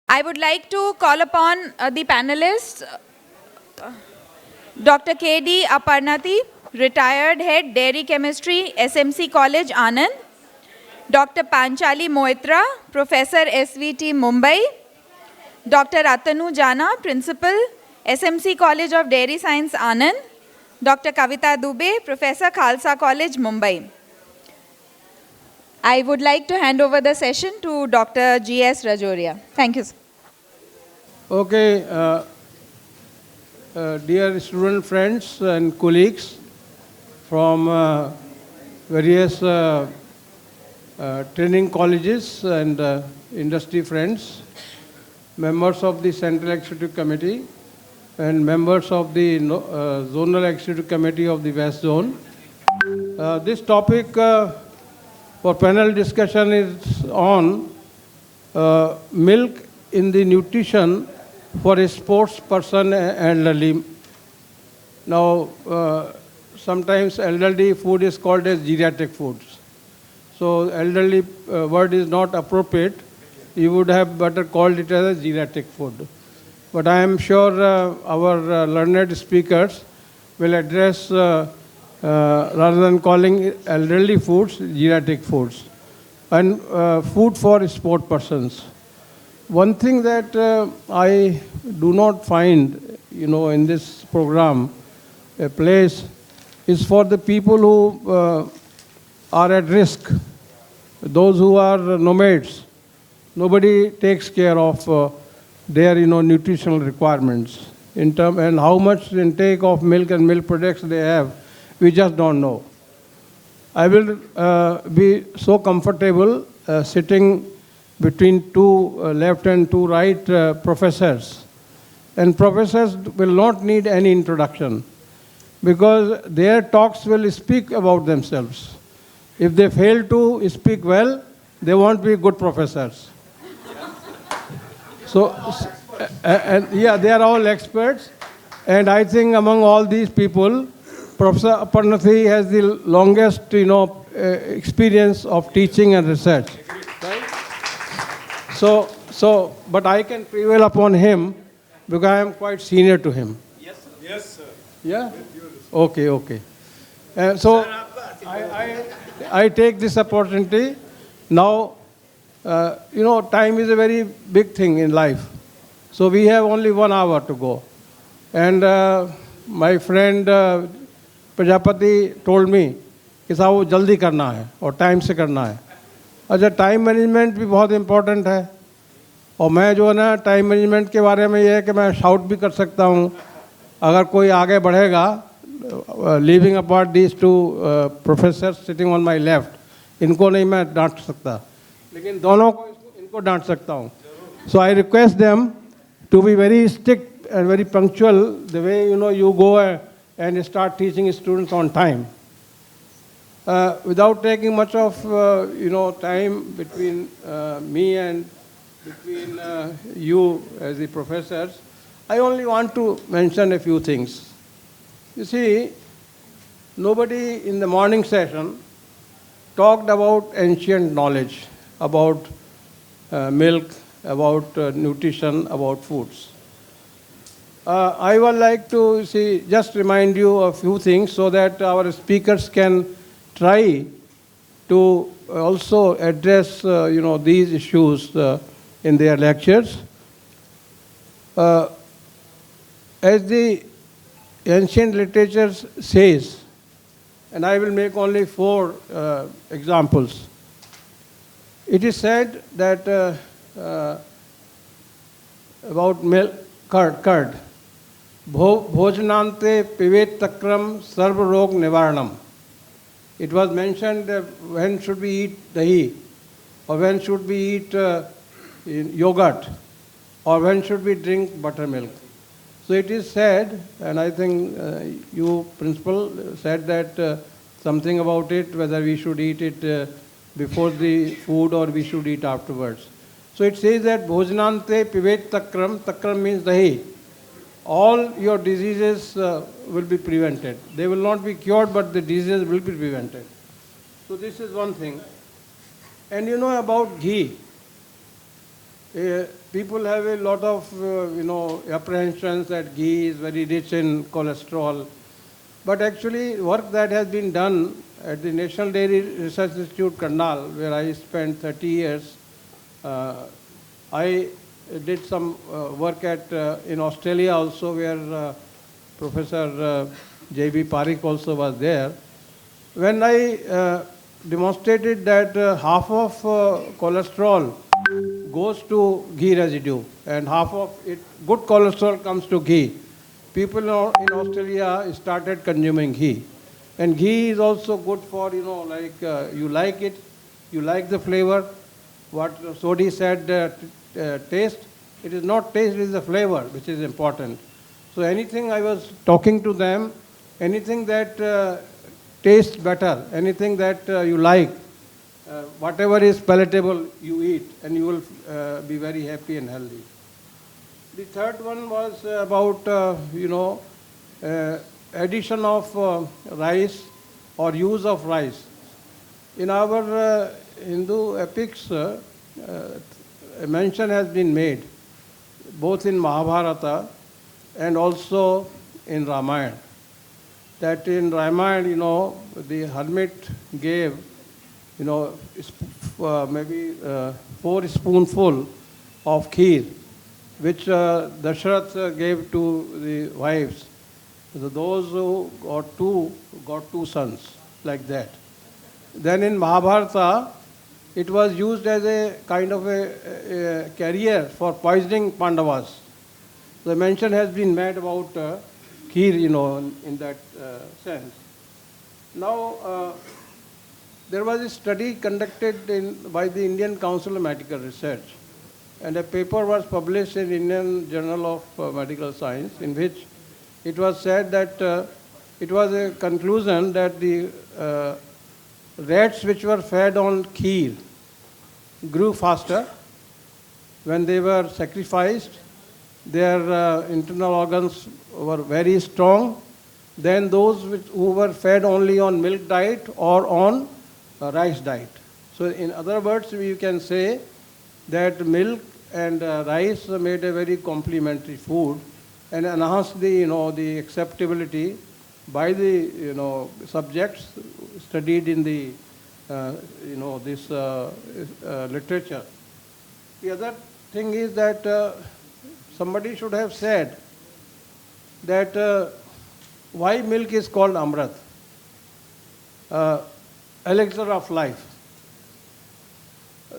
I would like to call upon the panelists, Dr. K.D. Aparnati, retired head Dairy Chemistry, SMC College, Anand; Dr. Panchali Moitra, Professor SVT, Mumbai; Dr. Atanu Jana, Principal, SMC College of Dairy Science, Anand; Dr. Kavita Dubey, Professor, Khalsa College, Mumbai. I would like to hand over the session to Dr. G.S. Rajoria. Thank you, sir. Okay, dear student friends and colleagues from various training colleges and industry friends, members of the Central Executive Committee and members of the Zonal Executive Committee of the West Zone. This topic for panel discussion is on milk in the nutrition for a sports person and elderly. Now, sometimes elderly food is called as geriatric foods. So elderly word is not appropriate. You would have better called it as a geriatric food. But I am sure our learned speakers will address, rather than calling elderly foods, geriatric foods. And food for sport persons. One thing that I do not find, in this program, a place is for the people who are at risk, those who are nomads. Nobody takes care of their, nutritional requirements and how much intake of milk and milk products they have. We just don't know. I will be so comfortable sitting between two left and two right professors. And professors will not need any introduction because their talks will speak about themselves. If they fail to speak well, they won't be good professors. They are all experts. And I think among all these people, Professor Aparnati has the longest, experience of teaching and research. But I can prevail upon him because I am quite senior to him. Yes, sir. Yes, sir. Yeah? Okay. So I take this opportunity. Now, time is a very big thing in life. So we have only 1 hour to go. And my friend Prajapati told me कि साहब वो जल्दी करना है और time से करना है. अच्छा, टाइम मैनेजमेंट भी बहुत इम्पोर्टेंट है और मैं जो है ना टाइम मैनेजमेंट के बारे में ये है कि मैं शाउट भी कर सकता हूँ अगर कोई आगे बढ़ेगा. Leaving apart these two professor sitting on my left, इनको नहीं मैं डांट सकता, लेकिन दोनों को इनको डांट सकता हूँ. So I request them to be very strict and very punctual the way you go and start teaching students on time. Without taking much of time between me and between you as the professors, I only want to mention a few things. You see, nobody in the morning session talked about ancient knowledge, about milk, about nutrition, about foods. I would like to just remind you a few things so that our speakers can try to also address, these issues in their lectures. As the ancient literature says, and I will make only 4 examples. It is said that about milk, curd, bhojanante pivet takram sarva rog nivaranam. It was mentioned that when should we eat dahi, or when should we eat yogurt, or when should we drink buttermilk. So it is said, and I think you, principal, said that something about it, whether we should eat it before the food or we should eat afterwards. So it says that bhojanante pivet takram, takram means dahi. All your diseases will be prevented. They will not be cured, but the diseases will be prevented. So this is one thing. And about ghee. People have a lot of, apprehensions that ghee is very rich in cholesterol. But actually, work that has been done at the National Dairy Research Institute, Karnal, where I spent 30 years, I did some work in Australia also, where Professor J.B. Parikh also was there. When I demonstrated that half of cholesterol goes to ghee residue and half of it, good cholesterol comes to ghee. People in Australia started consuming ghee. And ghee is also good for, you like it, you like the flavor. What Sodhi said, taste. It is not taste, it is the flavor which is important. So anything I was talking to them, anything that tastes better, anything that you like, whatever is palatable, you eat, and you will be very happy and healthy. The third one was about, addition of rice or use of rice. In our Hindu epics, a mention has been made, both in Mahabharata and also in Ramayana, that in Ramayana, the hermit gave, maybe 4 spoonful of kheer, which Dasharath gave to the wives. So those who got two sons, like that. Then in Mahabharata, it was used as a kind of a carrier for poisoning Pandavas. The mention has been made about kheer, in that sense. Now, there was a study conducted by the Indian Council of Medical Research, and a paper was published in Indian Journal of Medical Science, in which it was said that it was a conclusion that the rats which were fed on kheer grew faster. When they were sacrificed, their internal organs were very strong than those who were fed only on milk diet or on rice diet. So in other words, we can say that milk and rice made a very complementary food and enhanced the acceptability by the subjects studied in the this literature. The other thing is that somebody should have said that why milk is called Amrit, elixir of life.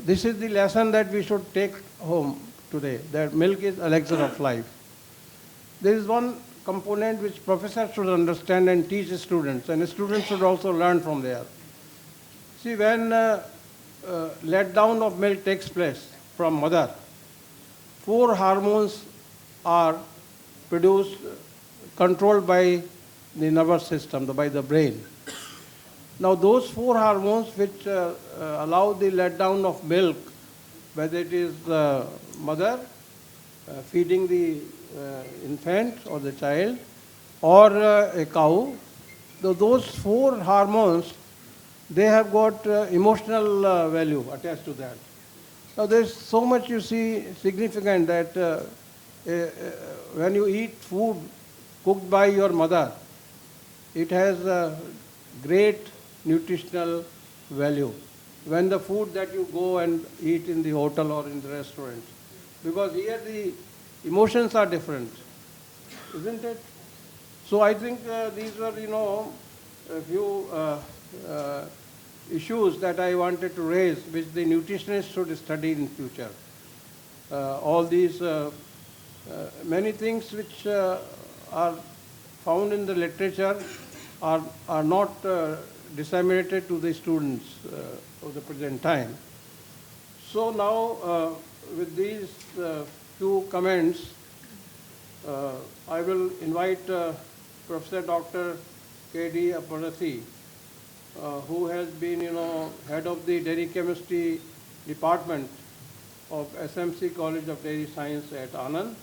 This is the lesson that we should take home today, that milk is elixir of life. There is one component which professors should understand and teach students, and students should also learn from there. See, when letdown of milk takes place from mother, 4 hormones are produced, controlled by the nervous system, by the brain. Now, those 4 hormones which allow the letdown of milk, whether it is the mother feeding the infant or the child, or a cow, those 4 hormones, they have got emotional value attached to that. Now, there's so much you see significant that when you eat food cooked by your mother, it has a great nutritional value when the food that you go and eat in the hotel or in the restaurant. Because here the emotions are different, isn't it? So I think these were, a few issues that I wanted to raise, which the nutritionists should study in future. All these many things which are found in the literature are not disseminated to the students of the present time. So now, with these few comments, I will invite Professor Dr. K.D. Apparathi, who has been, head of the Dairy Chemistry Department of SMC College of Dairy Science at Anand.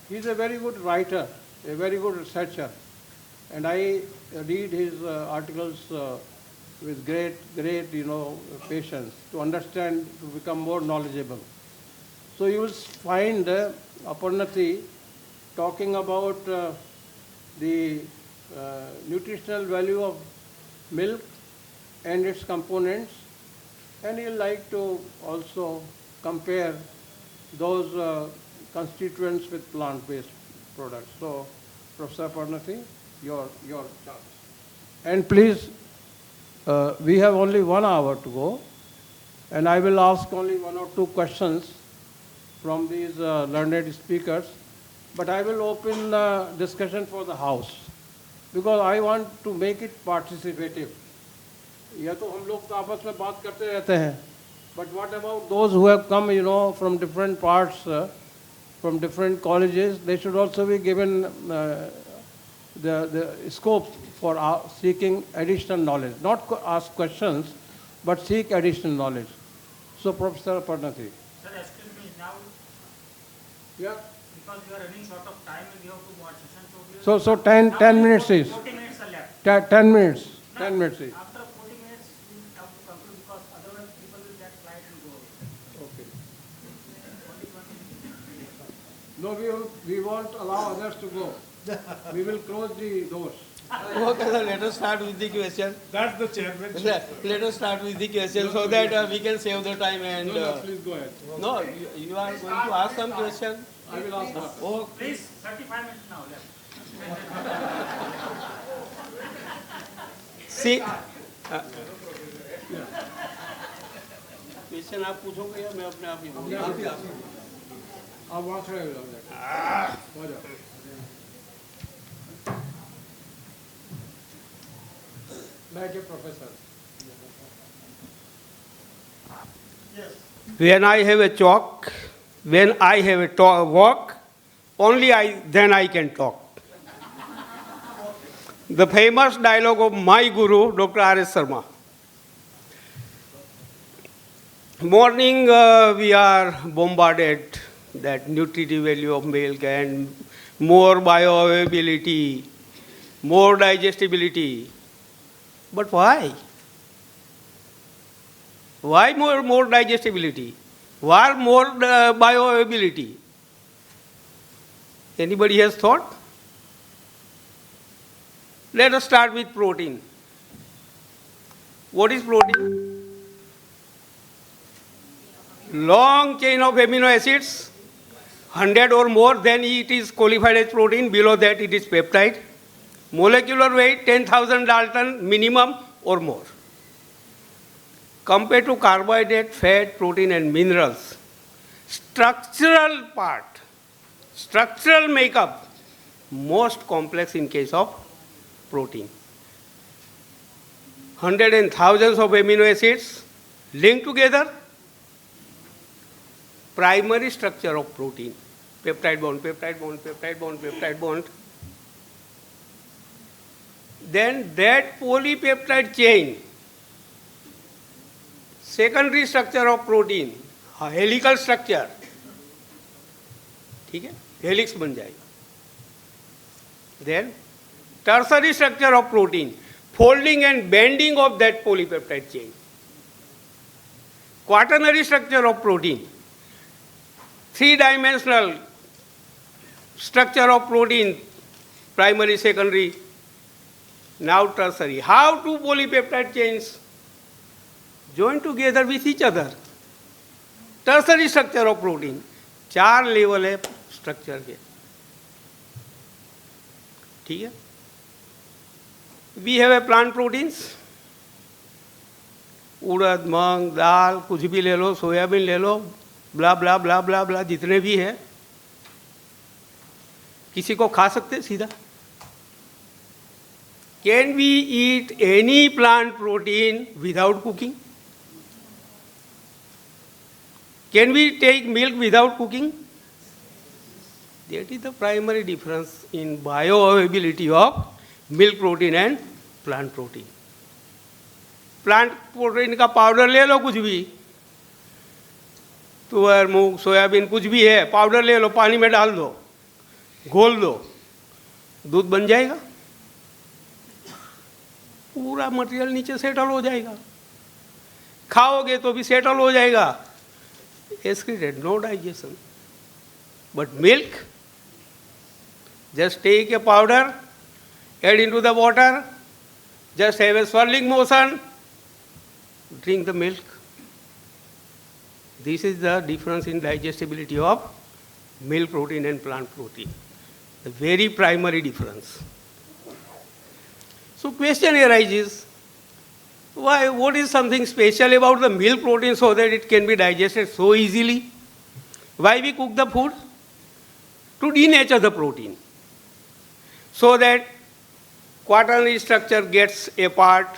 He is a very good writer, a very good researcher, and I read his articles with great, patience to understand, to become more knowledgeable. So you will find Aparnati talking about the nutritional value of milk and its components, and he'll like to also compare those constituents with plant-based products. So, Professor Aparnati, your chance. And please, we have only 1 hour to go, and I will ask only 1 or 2 questions from these learned speakers, but I will open discussion for the House, because I want to make it participative. या तो हम लोग तो आपस में बात करते रहते हैं, but what about those who have come, from different parts, from different colleges? They should also be given the scope for seeking additional knowledge, not ask questions, but seek additional knowledge. So, Professor Aparnati. Sir, excuse me, now, Yeah. because we are running short of time and we have to watch session, So 10 minutes is. 40 minutes are left. 10 minutes. 10 minutes is. After 40 minutes, we have to conclude because otherwise people will get flight and go. Okay. No, we won't allow others to go. We will close the doors. Okay, sir, let us start with the question. That's the chairman. Let us start with the question so that we can save the time and. No, please go ahead. No, you are going to ask some question. I will ask her. Oh, Please, 35 minutes now left. see. Question आप पूछोगे या मैं अपने आप ही बोलूँ? आप वहाँ खड़े हो जाओ। हो जाओ। Like a professor. When I have a chalk, when I have a walk, only then I can talk. The famous dialogue of my guru, Dr. R.S. Sharma. Morning we are bombarded that nutritive value of milk and more bioavailability, more digestibility. But why? Why more digestibility? Why more bioavailability? Anybody has thought? Let us start with protein. What is protein? Long chain of amino acids, 100 or more, then it is qualified as protein. Below that it is peptide. Molecular weight 10,000 Dalton minimum or more. Compared to carbohydrate, fat, protein and minerals, structural part, structural makeup, most complex in case of protein. Hundreds and thousands of amino acids linked together. Primary structure of protein, peptide bond, peptide bond, peptide bond, peptide bond. Then that polypeptide chain, secondary structure of protein, helical structure, ठीक है, helix बन जाएगा. Then tertiary structure of protein, folding and bending of that polypeptide chain. Quaternary structure of protein, three-dimensional structure of protein, primary, secondary, now tertiary. How two polypeptide chains join together with each other? Tertiary structure of protein. 4 level है structure के, ठीक है. We have a plant proteins, उड़द, मूंग, दाल, कुछ भी ले लो, soybean ले लो, ब्ला ब्ला ब्ला ब्ला ब्ला जितने भी है, किसी को खा सकते सीधा? Can we eat any plant protein without cooking? Can we take milk without cooking? That is the primary difference in bioavailability of milk protein and plant protein. Plant protein का पाउडर ले लो, कुछ भी, तुअर, मूंग, सोयाबीन कुछ भी है, powder ले लो, पानी में डाल दो, घोल दो, दूध बन जाएगा. पूरा मटेरियल नीचे सेटल हो जाएगा. खाओगे तो भी सेटल हो जाएगा. excreted, no digestion. But milk, just take a powder, add into the water, just have a swirling motion, drink the milk. This is the difference in digestibility of milk protein and plant protein. The very primary difference. So question arises, why, what is something special about the milk protein so that it can be digested so easily? Why we cook the food? To denature the protein. So that quaternary structure gets apart,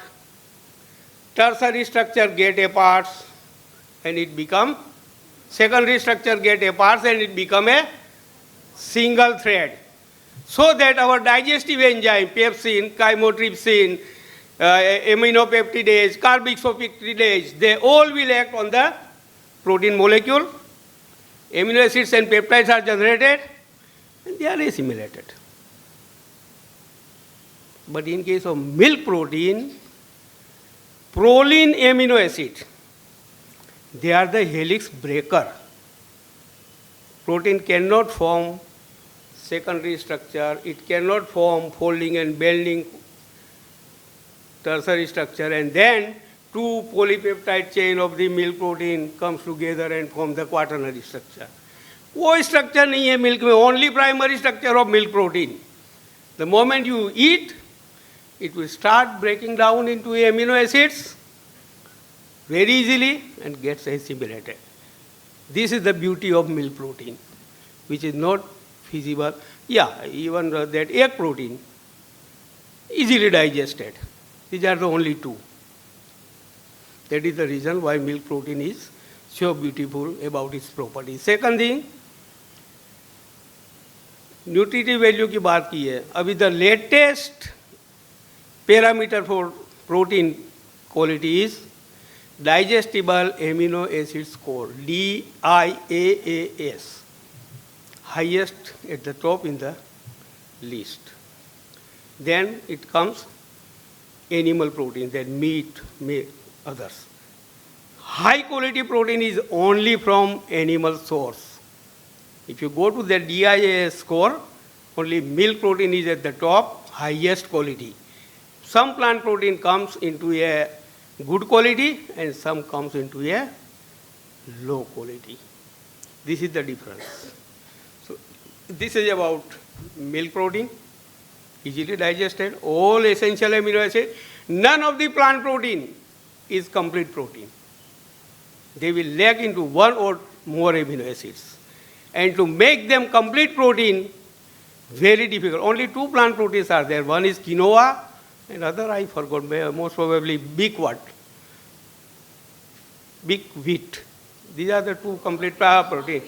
tertiary structure get apart, and it become, secondary structure get apart and it become a single thread. So that our digestive enzyme, pepsin, chymotrypsin, aminopeptidase, carboxypeptidase, they all will act on the protein molecule. Amino acids and peptides are generated and they are assimilated. But in case of milk protein, proline amino acid, they are the helix breaker. Protein cannot form secondary structure, it cannot form folding and bending tertiary structure, and then two polypeptide chain of the milk protein comes together and form the quaternary structure. कोई structure नहीं है milk में, only primary structure of milk protein. The moment you eat, it will start breaking down into amino acids very easily and gets assimilated. This is the beauty of milk protein, which is not feasible. Yeah, even that egg protein, easily digested. These are the only two. That is the reason why milk protein is so beautiful about its properties. Second thing, nutritive value की बात की है. अभी the latest parameter for protein quality is digestible amino acid score, DIAAS. Highest at the top in the list. Then it comes animal protein, then meat, others. High quality protein is only from animal source. If you go to the DIAAS score, only milk protein is at the top, highest quality. Some plant protein comes into a good quality and some comes into a low quality. This is the difference. So this is about milk protein, easily digested, all essential amino acids. None of the plant protein is complete protein. They will lack into one or more amino acids. And to make them complete protein, very difficult. Only two plant proteins are there. One is quinoa, and other I forgot, most probably big what? Big wheat. These are the two complete protein.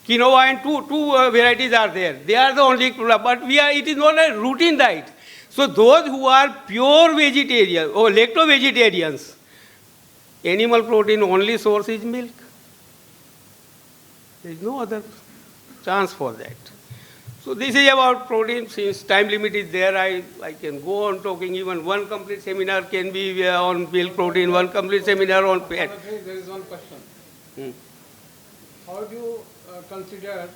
Quinoa and two varieties are there. They are the only, but it is not a routine diet. So those who are pure vegetarian or lacto-vegetarians, animal protein only source is milk. There is no other chance for that. So this is about protein. Since time limit is there, I can go on talking. Even one complete seminar can be on milk protein, one complete seminar on fat. There is one question. How do you consider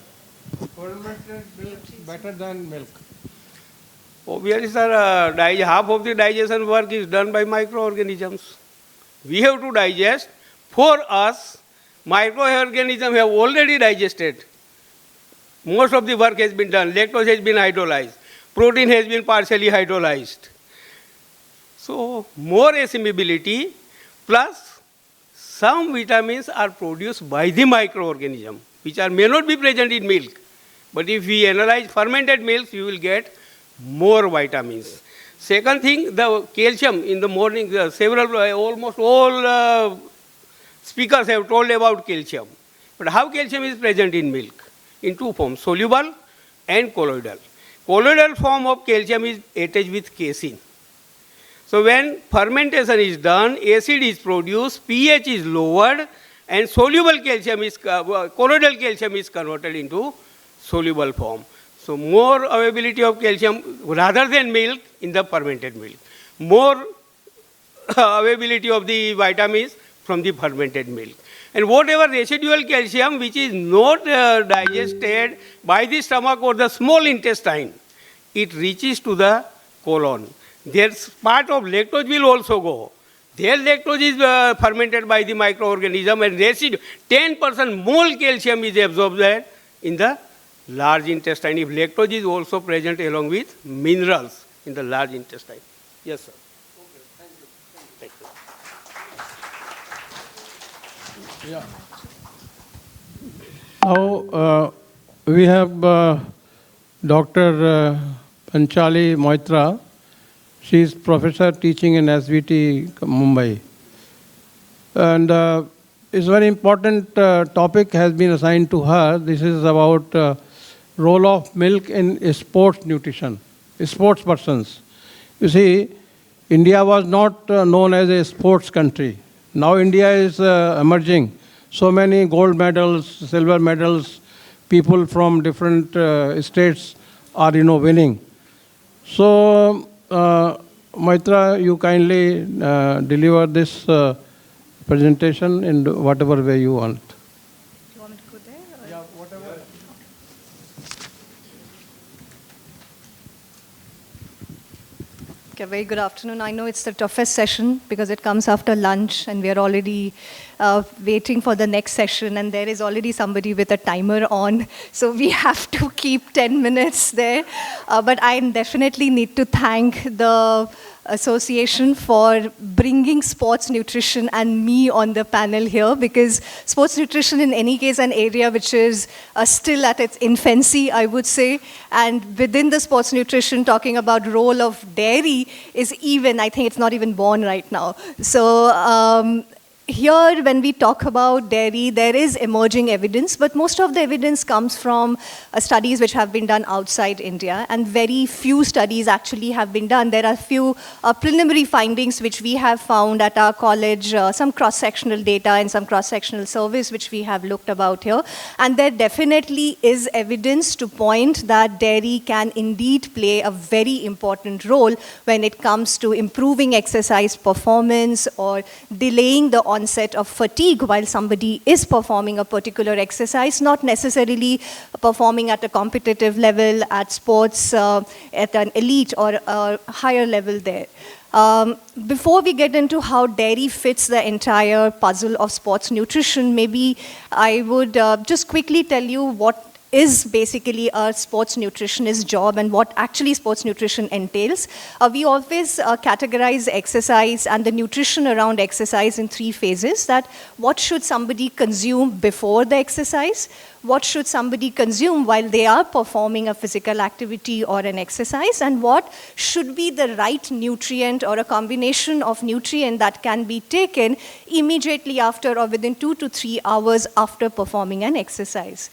fermented milk better than milk? Obviously, sir, half of the digestion work is done by microorganisms. We have to digest. For us, microorganisms have already digested. Most of the work has been done. Lactose has been hydrolyzed. Protein has been partially hydrolyzed. So, more assimilability plus some vitamins are produced by the microorganism, which may not be present in milk. But if we analyze fermented milks, you will get more vitamins. Second thing, the calcium in the morning, almost all speakers have told about calcium. But how calcium is present in milk? In two forms, soluble and colloidal. Colloidal form of calcium is attached with casein. So when fermentation is done, acid is produced, pH is lowered, and soluble calcium is, colloidal calcium is converted into soluble form. So more availability of calcium rather than milk in the fermented milk. More availability of the vitamins from the fermented milk. And whatever residual calcium which is not digested by the stomach or the small intestine, it reaches to the colon. There's part of lactose will also go. Their lactose is fermented by the microorganism, and residue, 10% mole calcium is absorbed in the large intestine. If lactose is also present along with minerals in the large intestine. Yes, sir. Thank you. Yeah. Now we have Dr. Panchali Moitra. She is professor teaching in SVT Mumbai. And it's a very important topic has been assigned to her. This is about role of milk in sports nutrition, sports persons. You see, India was not known as a sports country. Now India is emerging. So many gold medals, silver medals, people from different states are, winning. So, Maitra, you kindly deliver this presentation in whatever way you want. Do you want me to go there? Or? Yeah, whatever. Okay, very good afternoon. I know it's the toughest session because it comes after lunch and we are already waiting for the next session, and there is already somebody with a timer on. So we have to keep 10 minutes there. But I definitely need to thank the association for bringing sports nutrition and me on the panel here, because sports nutrition in any case an area which is still at its infancy, I would say, and within the sports nutrition talking about role of dairy is even, I think it's not even born right now. So here, when we talk about dairy, there is emerging evidence, but most of the evidence comes from studies which have been done outside India, and very few studies actually have been done. There are few preliminary findings which we have found at our college, some cross-sectional data and some cross-sectional surveys which we have looked about here. And there definitely is evidence to point that dairy can indeed play a very important role when it comes to improving exercise performance or delaying the onset of fatigue while somebody is performing a particular exercise, not necessarily performing at a competitive level at sports, at an elite or a higher level there. Before we get into how dairy fits the entire puzzle of sports nutrition, maybe I would just quickly tell you what is basically a sports nutritionist job and what actually sports nutrition entails. We always categorize exercise and the nutrition around exercise in 3 phases. That what should somebody consume before the exercise? What should somebody consume while they are performing a physical activity or an exercise? And what should be the right nutrient or a combination of nutrient that can be taken immediately after or within 2 to 3 hours after performing an exercise?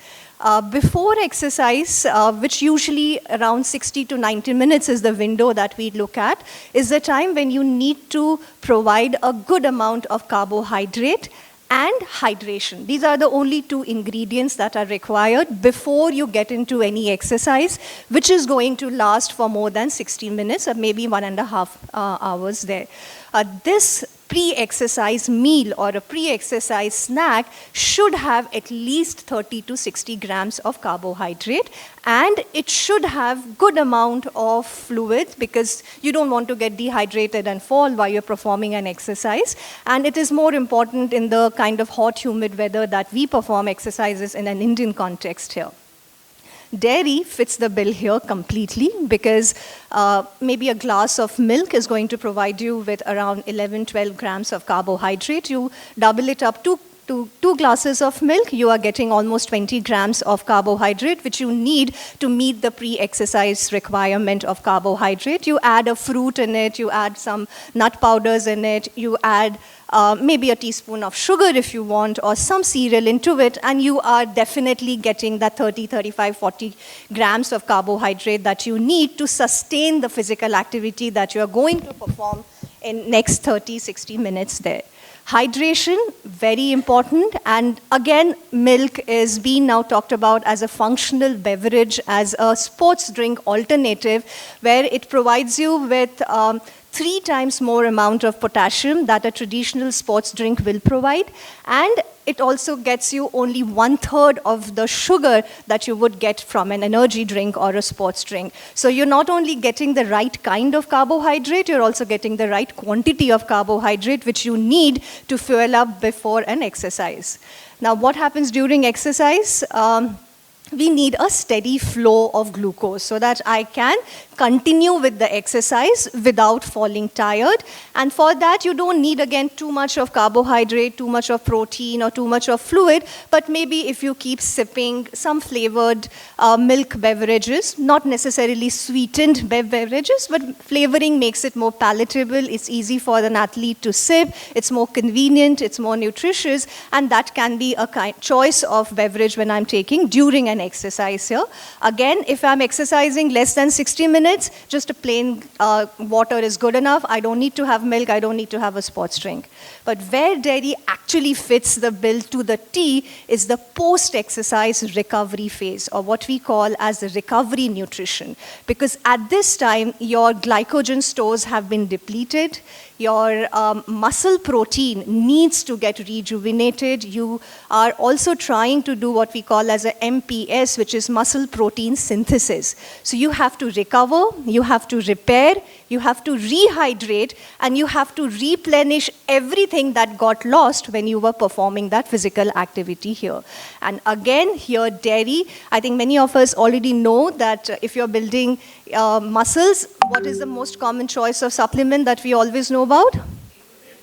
Before exercise, which usually around 60 to 90 minutes is the window that we look at, is the time when you need to provide a good amount of carbohydrate and hydration. These are the only 2 ingredients that are required before you get into any exercise, which is going to last for more than 60 minutes or maybe 1.5 hours there. This pre-exercise meal or a pre-exercise snack should have at least 30 to 60 grams of carbohydrate, and it should have good amount of fluid because you don't want to get dehydrated and fall while you're performing an exercise. And it is more important in the kind of hot, humid weather that we perform exercises in an Indian context here. Dairy fits the bill here completely because maybe a glass of milk is going to provide you with around 11-12 grams of carbohydrate. You double it up to 2 glasses of milk, you are getting almost 20 grams of carbohydrate, which you need to meet the pre-exercise requirement of carbohydrate. You add a fruit in it, you add some nut powders in it, you add maybe a teaspoon of sugar if you want, or some cereal into it, and you are definitely getting that 30, 35, 40 grams of carbohydrate that you need to sustain the physical activity that you are going to perform in next 30, 60 minutes there. Hydration, very important, and again, milk is being now talked about as a functional beverage, as a sports drink alternative, where it provides you with 3 times more amount of potassium that a traditional sports drink will provide, and it also gets you only 1/3 of the sugar that you would get from an energy drink or a sports drink. So you're not only getting the right kind of carbohydrate, you're also getting the right quantity of carbohydrate which you need to fuel up before an exercise. Now, what happens during exercise? We need a steady flow of glucose so that I can continue with the exercise without falling tired. And for that, you don't need, again, too much of carbohydrate, too much of protein, or too much of fluid. But maybe if you keep sipping some flavored milk beverages, not necessarily sweetened beverages, but flavoring makes it more palatable. It's easy for an athlete to sip. It's more convenient. It's more nutritious. And that can be a choice of beverage when I'm taking during an exercise here. Again, if I'm exercising less than 60 minutes, just a plain water is good enough. I don't need to have milk. I don't need to have a sports drink. But where dairy actually fits the bill to the T is the post-exercise recovery phase, or what we call as the recovery nutrition. Because at this time, your glycogen stores have been depleted. Your muscle protein needs to get rejuvenated. You are also trying to do what we call as a MPS, which is muscle protein synthesis. So you have to recover, you have to repair, you have to rehydrate, and you have to replenish everything that got lost when you were performing that physical activity here. And again, here dairy, I think many of us already know that if you're building muscles, what is the most common choice of supplement that we always know about?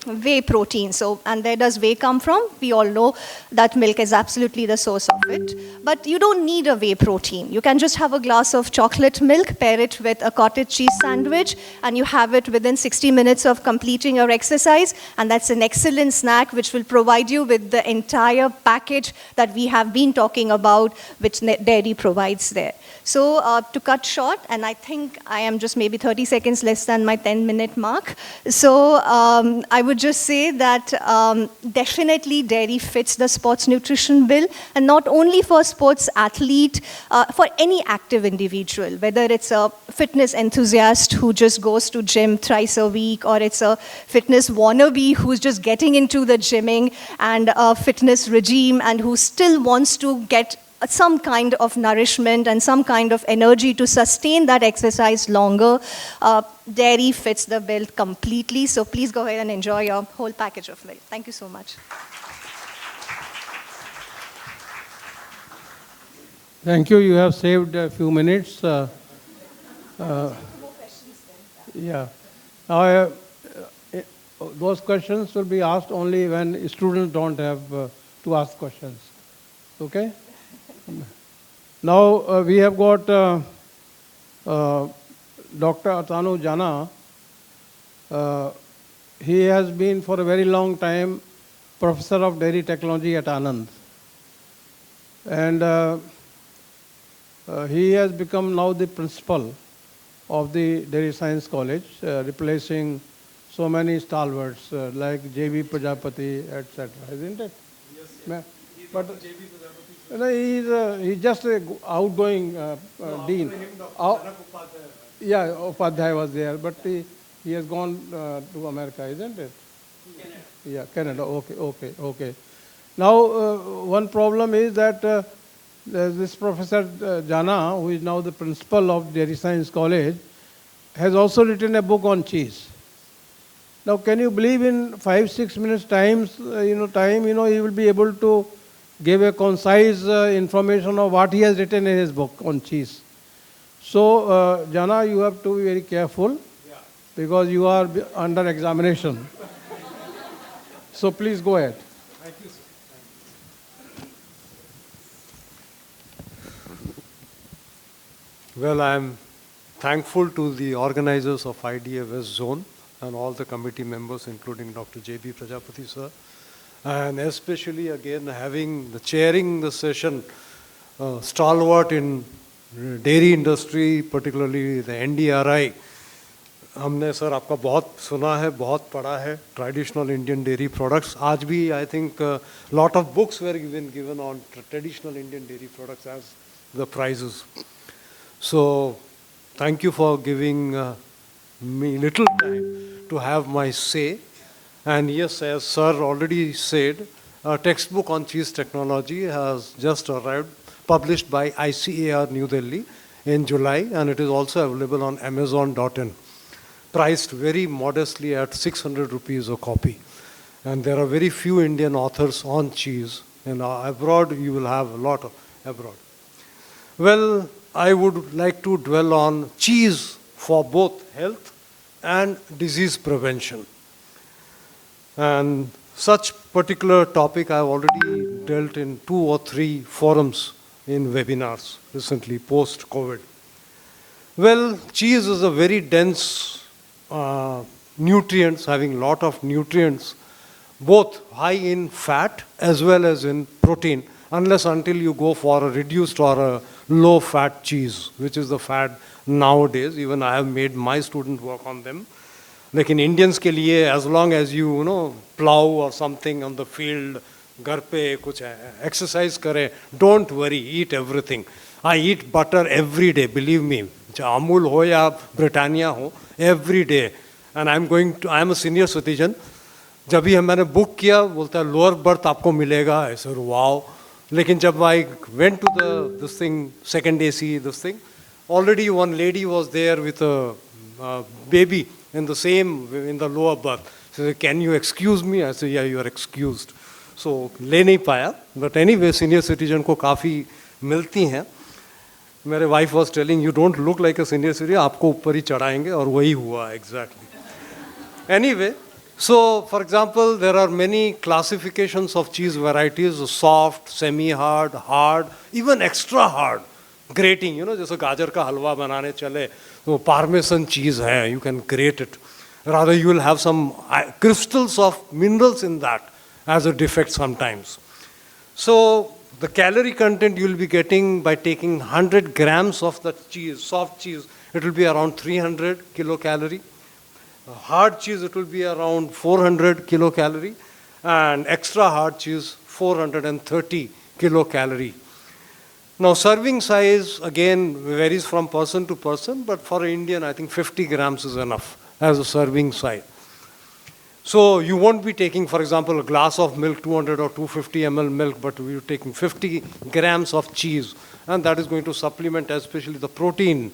Whey protein. So, and where does whey come from? We all know that milk is absolutely the source of it. But you don't need a whey protein. You can just have a glass of chocolate milk, pair it with a cottage cheese sandwich, and you have it within 60 minutes of completing your exercise. And that's an excellent snack which will provide you with the entire package that we have been talking about, which dairy provides there. So to cut short, and I think I am just maybe 30 seconds less than my 10-minute mark. So I would just say that definitely dairy fits the sports nutrition bill, and not only for sports athlete, for any active individual, whether it's a fitness enthusiast who just goes to gym thrice a week, or it's a fitness wannabe who's just getting into the gymming and a fitness regime and who still wants to get some kind of nourishment and some kind of energy to sustain that exercise longer. Dairy fits the bill completely. So please go ahead and enjoy your whole package of milk. Thank you so much. Thank you. You have saved a few minutes. Yeah. Now, those questions will be asked only when students don't have to ask questions. Okay? Now we have got Dr. Atanu Jana. He has been for a very long time Professor of Dairy Technology at Anand. And he has become now the principal of the Dairy Science College, replacing so many stalwarts like J.B. Prajapati, etc. Isn't it? Yes. But he's just an outgoing dean. Yeah, Upadhyay was there, but he has gone to America, isn't it? Canada. Yeah, Canada. Okay. Now, one problem is that this Professor Jana, who is now the principal of Dairy Science College, has also written a book on cheese. Now, can you believe in 5-6 minutes time, he will be able to give a concise information of what he has written in his book on cheese. So, Jana, you have to be very careful because you are under examination. So, please go ahead. Thank you, sir. Well, I am thankful to the organizers of IDA West Zone and all the committee members, including Dr. J.B. Prajapati, sir. And especially again having the chairing the session, stalwart in dairy industry, particularly the NDRI. हमने sir आपका बहुत सुना है, बहुत पढ़ा है, traditional Indian dairy products. आज भी I think lot of books were given on traditional Indian dairy products as the prizes. So thank you for giving me little time to have my say. And yes, as sir already said, A textbook on cheese technology has just arrived, published by ICAR New Delhi in July, and it is also available on Amazon.in, priced very modestly at 600 rupees a copy. And there are very few Indian authors on cheese. And abroad, you will have a lot of abroad. Well, I would like to dwell on cheese for both health and disease prevention. And such particular topic I've already dealt in 2 or 3 forums in webinars recently, post-COVID. Well, cheese is a very dense nutrients, having lot of nutrients, both high in fat as well as in protein, unless until you go for a reduced or a low-fat cheese, which is the fad nowadays. Even I have made my student work on them. Like in Indians के लिए, as long as you know, plow or something on the field, घर पे कुछ exercise करे, don't worry, eat everything. I eat butter every day, believe me. Amul हो या Britannia हो, every day. And I'm a senior citizen. जब भी मैंने बुक किया, बोलता है लोअर बर्थ आपको मिलेगा. I said, wow. लेकिन जब I went to this thing, second AC, this thing, already one lady was there with a baby in the lower berth. She said, can you excuse me? I said, yeah, you are excused. So ले नहीं पाया, but anyway, senior citizen को काफ़ी मिलती हैं. मेरे wife was telling, you don't look like a senior citizen, आपको ऊपर ही चढ़ाएंगे, और वही हुआ exactly. Anyway, so for example, there are many classifications of cheese varieties: soft, semi-hard, hard, even extra hard. Grating, जैसे गाजर का हलवा बनाने चले, तो parmesan cheese है, you can grate it. Rather, you will have some crystals of minerals in that as a defect sometimes. So the calorie content you will be getting by taking 100 grams of the cheese, soft cheese, it will be around 300 kilocalorie. Hard cheese, it will be around 400 kilocalorie, and extra hard cheese, 430 kilocalorie. Now, serving size, again, varies from person to person, but for an Indian, I think 50 grams is enough as a serving size. So you won't be taking, for example, a glass of milk, 200 or 250 ml milk, but we're taking 50 grams of cheese, and that is going to supplement especially the protein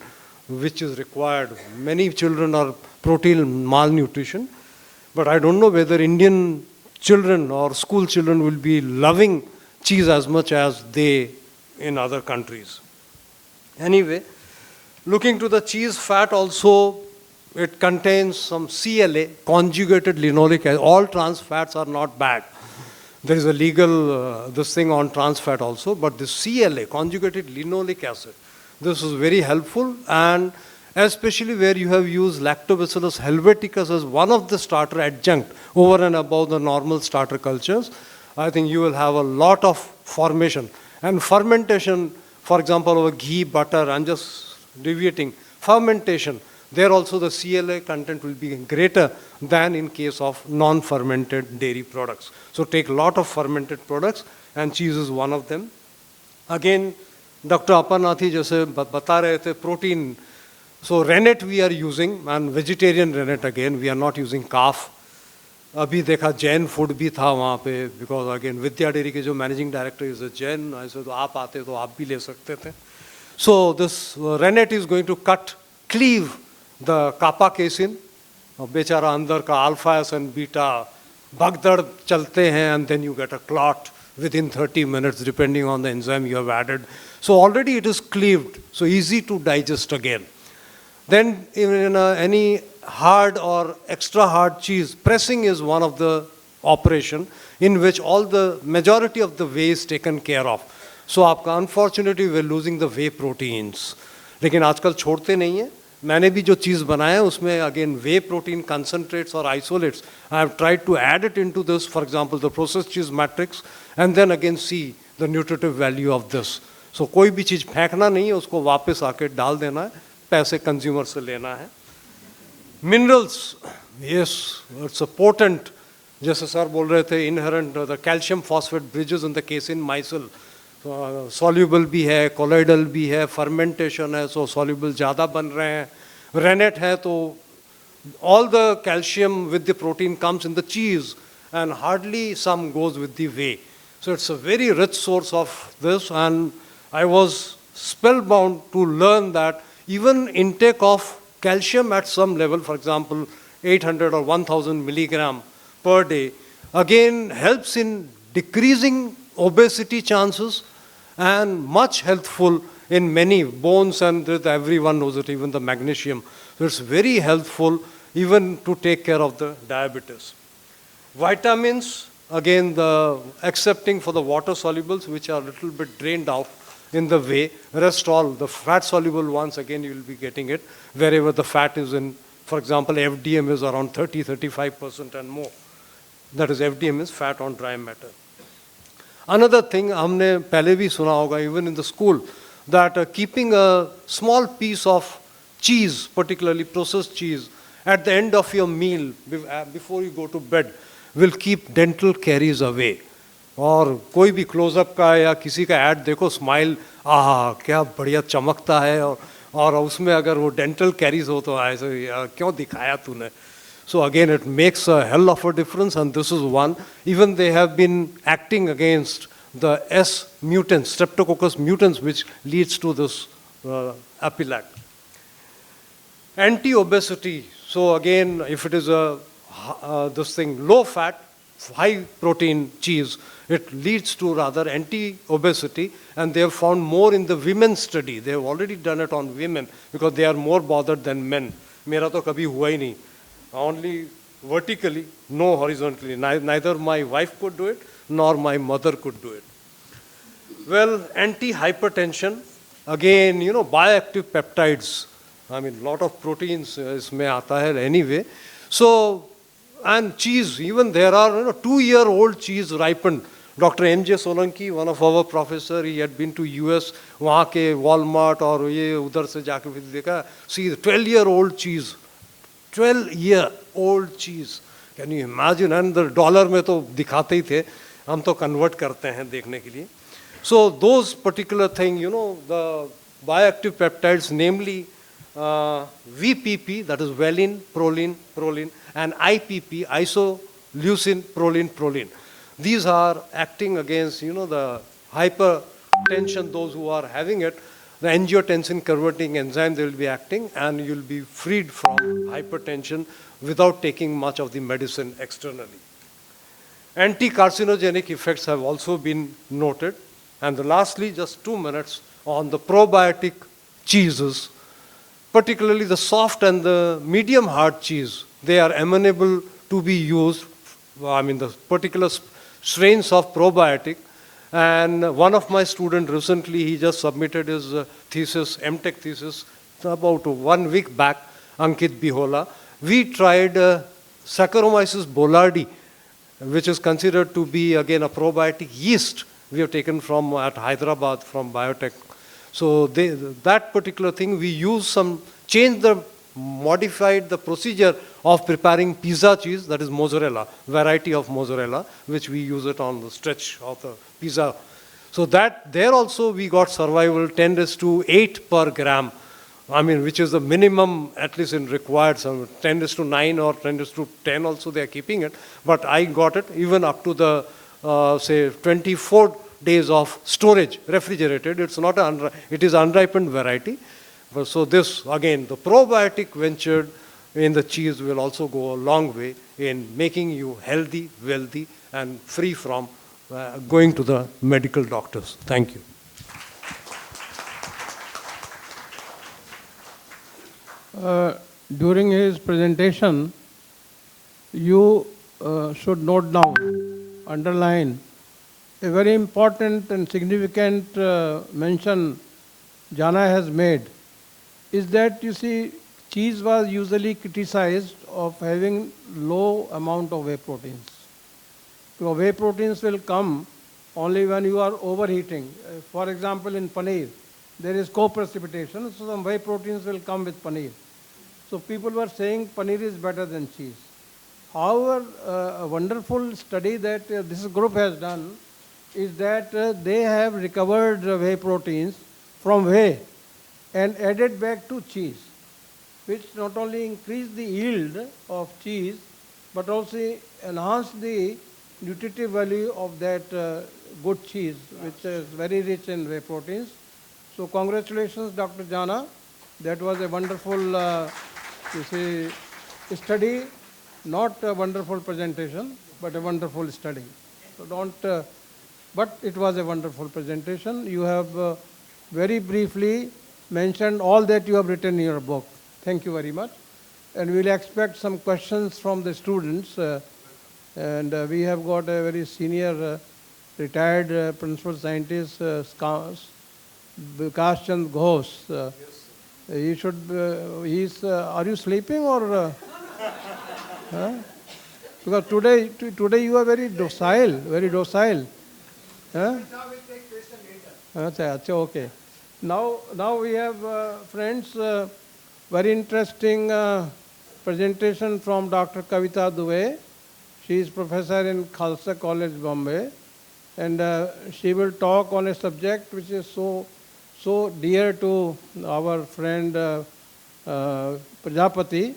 which is required. Many children are protein malnutrition, but I don't know whether Indian children or school children will be loving cheese as much as they in other countries. Anyway, looking to the cheese fat also, it contains some CLA, conjugated linoleic acid. All trans fats are not bad. There is a legal this thing on trans fat also, but the CLA, conjugated linoleic acid, this is very helpful, and especially where you have used Lactobacillus helveticus as one of the starter adjunct over and above the normal starter cultures, I think you will have a lot of formation. And fermentation, for example, of ghee, butter, I'm just deviating, fermentation, there also the CLA content will be greater than in case of non-fermented dairy products. So take a lot of fermented products, and cheese is one of them. Again, Dr. Aparnathi जैसे बता रहे थे protein. So rennet we are using, and vegetarian rennet again, we are not using calf. अभी देखा Jain food भी था वहाँ पे, because again विद्या डेयरी के जो managing director is a Jain, ऐसे तो आप आते तो आप भी ले सकते थे. So this rennet is going to cleave the kappa casein, और बेचारा अंदर का अल्फा एंड बीटा भगदड़ चलते हैं, and then you get a clot within 30 minutes depending on the enzyme you have added. So already it is cleaved, so easy to digest again. Then in any hard or extra hard cheese, pressing is one of the operation in which all the majority of the whey is taken care of. So आपका unfortunately we are losing the whey proteins. लेकिन आजकल छोड़ते नहीं हैं. मैंने भी जो चीज़ बनाया उसमें again whey protein concentrates or isolates, I have tried to add it into this, for example the processed cheese matrix, and then again see the nutritive value of this. So कोई भी चीज़ फेंकना नहीं है, उसको वापस आके डाल देना है, पैसे कंज्यूमर से लेना है. Minerals, yes, it's a potent, जैसे सर बोल रहे थे, inherent the calcium phosphate bridges in the casein micelle, soluble भी है, colloidal भी है, fermentation है, so soluble ज़्यादा बन रहे हैं. Rennet है तो all the calcium with the protein comes in the cheese, and hardly some goes with the whey. So it's a very rich source of this, and I was spellbound to learn that even intake of calcium at some level, for example, 800 or 1000 milligram per day, again helps in decreasing obesity chances and much healthful in many bones, and everyone knows it, even the magnesium. So it's very helpful even to take care of the diabetes. Vitamins, again, the accepting for the water solubles, which are a little bit drained out in the whey. Rest all, the fat soluble ones, again, you will be getting it wherever the fat is in. For example, FDM is around 30-35% and more. That is, FDM is fat on dry matter. Another thing, हमने पहले भी सुना होगा, even in the school, that keeping a small piece of cheese, particularly processed cheese, at the end of your meal, before you go to bed, will keep dental caries away. और कोई भी close up का या किसी का add देखो, smile, आहा क्या बढ़िया चमकता है, और उसमें अगर वो डेंटल कैरीज हो तो ऐसे क्यों दिखाया तूने. So again, it makes a hell of a difference, and this is one. Even they have been acting against the S mutants, Streptococcus mutants, which leads to this epilac. Anti-obesity. So again, if it is this thing, low fat, high protein cheese, it leads to rather anti-obesity, and they have found more in the women's study. They have already done it on women because they are more bothered than men. मेरा तो कभी हुआ ही नहीं. Only vertically, no horizontally. Neither my wife could do it, nor my mother could do it. Well, anti-hypertension, again, bioactive peptides. I mean, lot of proteins इसमें आता है anyway. So, and cheese, even there are 2-year-old cheese ripened. Dr. M.J. Solanki, one of our professor, he had been to US, वहाँ के Walmart और ये उधर से जाके फिर देखा, see, 12-year-old cheese. 12-year-old cheese. Can you imagine? And the dollar में तो दिखाते ही थे, हम तो convert करते हैं देखने के लिए. So those particular things, the bioactive peptides, namely VPP, that is valine, proline, and IPP, isoleucine, proline. These are acting against, the hypertension, those who are having it. The angiotensin converting enzyme, they will be acting, and you'll be freed from hypertension without taking much of the medicine externally. Anti-carcinogenic effects have also been noted. And lastly, just 2 minutes on the probiotic cheeses, particularly the soft and the medium hard cheese. They are amenable to be used, the particular strains of probiotic. And one of my students recently, he just submitted his thesis, MTech thesis, about 1 week back, Ankit Bihola. We tried Saccharomyces boulardii, which is considered to be, again, a probiotic yeast we have taken from at Hyderabad from biotech. So that particular thing, we modified the procedure of preparing pizza cheese, that is mozzarella, variety of mozzarella, which we use it on the stretch of the pizza. So that there also we got survival 10⁸ per gram, which is the minimum at least in required, 10⁹ or 10⁸ also they are keeping it. But I got it even up to the, say, 24 days of storage, refrigerated. It's not it is unripened variety. But so this, again, the probiotic ventured in the cheese will also go a long way in making you healthy, wealthy, and free from going to the medical doctors. Thank you. During his presentation, you should note down, underline, a very important and significant mention Jana has made is that, you see, cheese was usually criticized of having low amount of whey proteins. So whey proteins will come only when you are overheating. For example, in paneer, there is co-precipitation, so some whey proteins will come with paneer. So people were saying paneer is better than cheese. However, a wonderful study that this group has done is that they have recovered whey proteins from whey and added back to cheese, which not only increased the yield of cheese, but also enhance the nutritive value of that good cheese, which is very rich in whey proteins. So congratulations, Dr. Jana. That was a wonderful study, not a wonderful presentation, but a wonderful study. So don't, but it was a wonderful presentation. You have very briefly mentioned all that you have written in your book. Thank you very much. And we'll expect some questions from the students. And we have got a very senior retired principal scientist, Vikas Chand Ghosh. He should, are you sleeping or? Huh? Because today you are very docile, very docile. Huh? Okay. Now we have friends, very interesting presentation from Dr. Kavita Dubey. She is professor in Khalsa College, Bombay, and she will talk on a subject which is so dear to our friend Prajapati.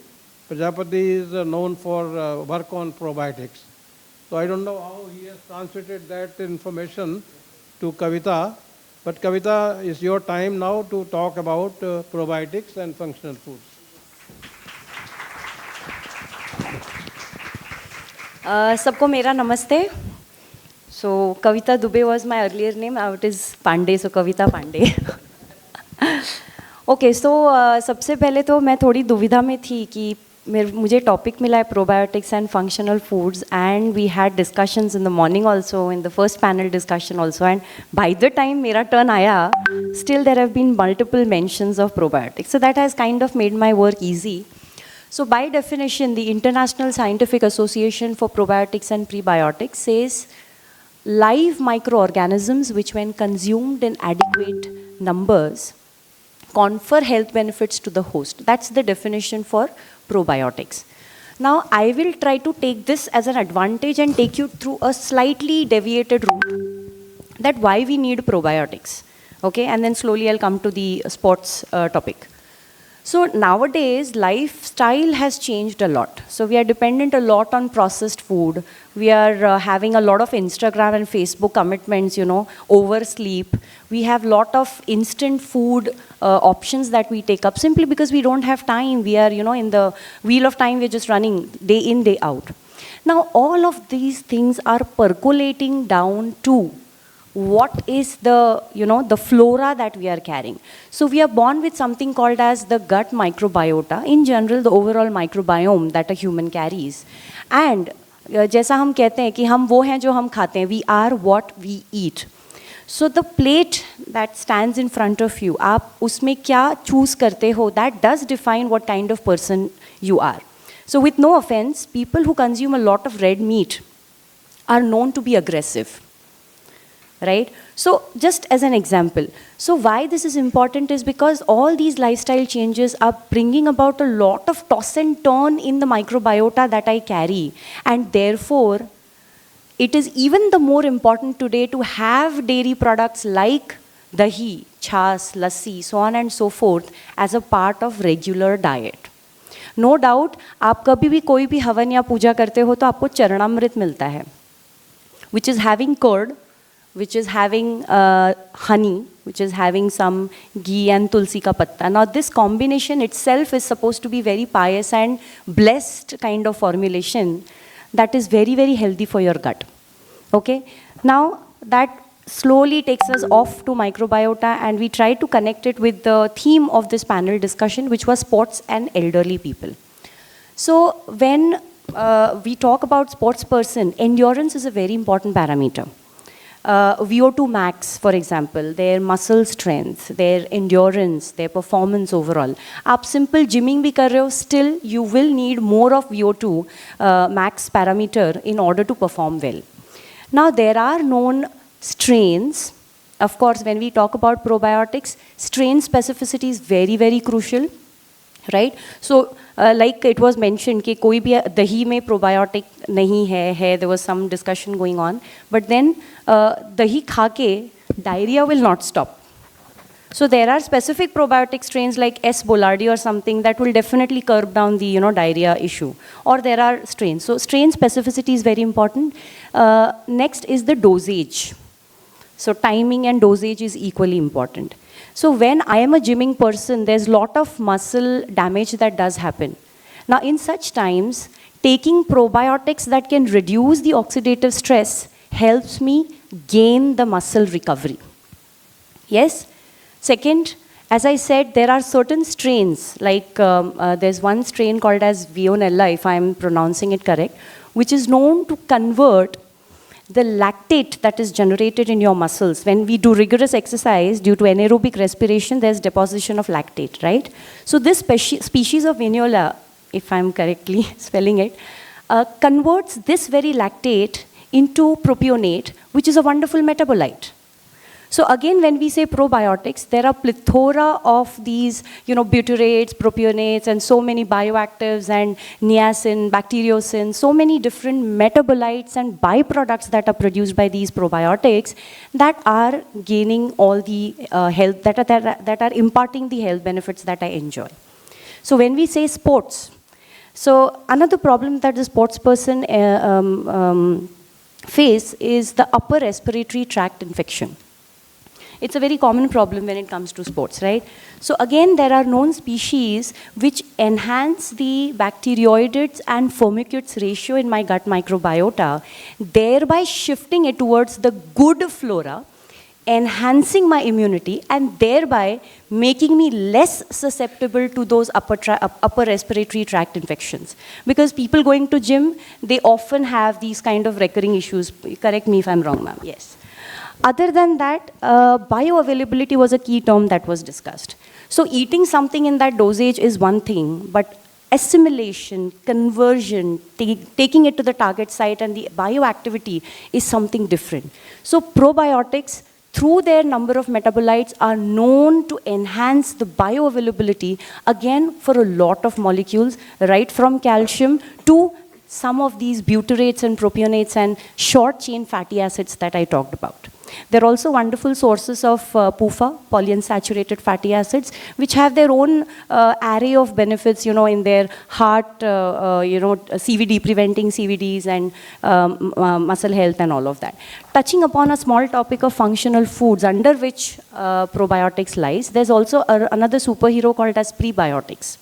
Prajapati is known for work on probiotics. So I don't know how he has translated that information to Kavita, but Kavita, it's your time now to talk about probiotics and functional foods. सबको मेरा नमस्ते. So Kavita Dubey was my earlier name. Now it is Pandey, so Kavita Pandey. Okay, so सबसे पहले तो मैं थोड़ी दुविधा में थी कि मुझे टॉपिक मिला है probiotics and functional foods, and we had discussions in the morning also, in the first panel discussion also, and by the time मेरा टर्न आया, still there have been multiple mentions of probiotics, so that has kind of made my work easy. So by definition, the International Scientific Association for Probiotics and Prebiotics says live microorganisms which when consumed in adequate numbers confer health benefits to the host. That's the definition for probiotics. Now I will try to take this as an advantage and take you through a slightly deviated route that why we need probiotics. Okay, and then slowly I'll come to the sports topic. So nowadays, lifestyle has changed a lot. So we are dependent a lot on processed food. We are having a lot of Instagram and Facebook commitments, oversleep. We have lot of instant food options that we take up simply because we don't have time. We are, in the wheel of time, we're just running day in, day out. Now, all of these things are percolating down to what is the, the flora that we are carrying. So we are born with something called as the gut microbiota. In general, the overall microbiome that a human carries. And जैसा हम कहते हैं कि हम वो हैं जो हम खाते हैं, we are what we eat. So the plate that stands in front of you, आप उसमें क्या choose करते हो, that does define what kind of person you are. So with no offense, people who consume a lot of red meat are known to be aggressive. Right? So just as an example, so why this is important is because all these lifestyle changes are bringing about a lot of toss and turn in the microbiota that I carry, and therefore it is even the more important today to have dairy products like dahi, chas, lassi, so on and so forth as a part of regular diet. No doubt, आप कभी भी कोई भी हवन या पूजा करते हो तो आपको चरणामृत मिलता है, which is having curd, which is having honey, which is having some ghee and tulsi ka patta. Now this combination itself is supposed to be very pious and blessed kind of formulation that is very, very healthy for your gut. Okay? Now that slowly takes us off to microbiota, and we try to connect it with the theme of this panel discussion, which was sports and elderly people. So when we talk about sports person, endurance is a very important parameter. VO2 max, for example, their muscle strength, their endurance, their performance overall. आप simple gymming भी कर रहे हो, still you will need more of VO2 max parameter in order to perform well. Now there are known strains. Of course, when we talk about probiotics, strain specificity is very, very crucial. Right? So, like it was mentioned कि कोई भी दही में probiotic नहीं है, there was some discussion going on. But then दही खा के diarrhea will not stop. So there are specific probiotic strains like S. boulardii or something that will definitely curb down the diarrhea issue. Or there are strains. So strain specificity is very important. Next is the dosage. So timing and dosage is equally important. So when I am a gymming person, there's a lot of muscle damage that does happen. Now in such times, taking probiotics that can reduce the oxidative stress helps me gain the muscle recovery. Yes? Second, as I said, there are certain strains, like there's one strain called as Veonella, if I'm pronouncing it correct, which is known to convert the lactate that is generated in your muscles. When we do rigorous exercise, due to anaerobic respiration, there's deposition of lactate, right? So this species of Veonella, if I'm correctly spelling it, converts this very lactate into propionate, which is a wonderful metabolite. So again, when we say probiotics, there are plethora of these, butyrates, propionates, and so many bioactives and niacin, bacteriocin, so many different metabolites and byproducts that are produced by these probiotics that are gaining all the health, that are imparting the health benefits that I enjoy. So when we say sports, so another problem that the sports person face is the upper respiratory tract infection. It's a very common problem when it comes to sports, right? So again, there are known species which enhance the bacteroidetes and firmicutes ratio in my gut microbiota, thereby shifting it towards the good flora, enhancing my immunity, and thereby making me less susceptible to those upper respiratory tract infections. Because people going to gym, they often have these kind of recurring issues. Correct me if I'm wrong, ma'am. Yes. Other than that, bioavailability was a key term that was discussed. So eating something in that dosage is one thing, but assimilation, conversion, taking it to the target site and the bioactivity is something different. So probiotics, through their number of metabolites, are known to enhance the bioavailability, again, for a lot of molecules, right from calcium to some of these butyrates and propionates and short-chain fatty acids that I talked about. They're also wonderful sources of PUFA, polyunsaturated fatty acids, which have their own array of benefits, in their heart, CVD, preventing CVDs and muscle health and all of that. Touching upon a small topic of functional foods under which probiotics lies, there's also another superhero called as prebiotics.